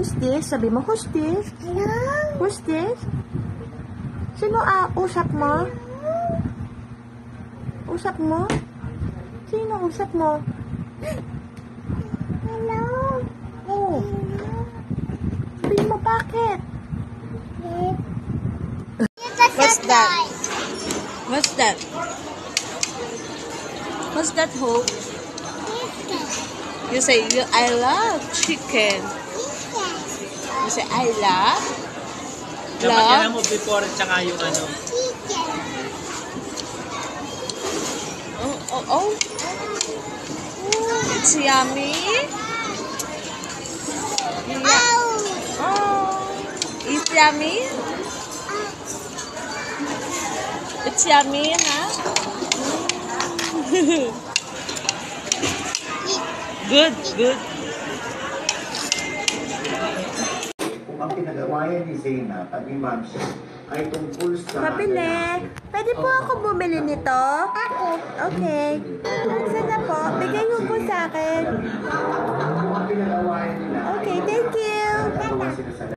Who's this? Sabi mo, who's this? Hello? Who's this? Sino usap mo? Usap mo? Sino usap mo? Hello? Oh. Sabihin mo, bakit? What's that? What's that? What's that, Hope? You say, I love chicken. You say, I love? Dapat mo before tsaka yung ano. Oh. It's yummy. Yeah. Oh. It's yummy. It's yummy, na? Good. Ang pinagawayan ni Zainab at ni Mamsi ay tungkol sa... Pabili. Pwede po ako bumili nito? Okay. Sana po. Bigay mo po sa akin. Ang pinagawayan nila... Okay, thank you. Nagawa sila sa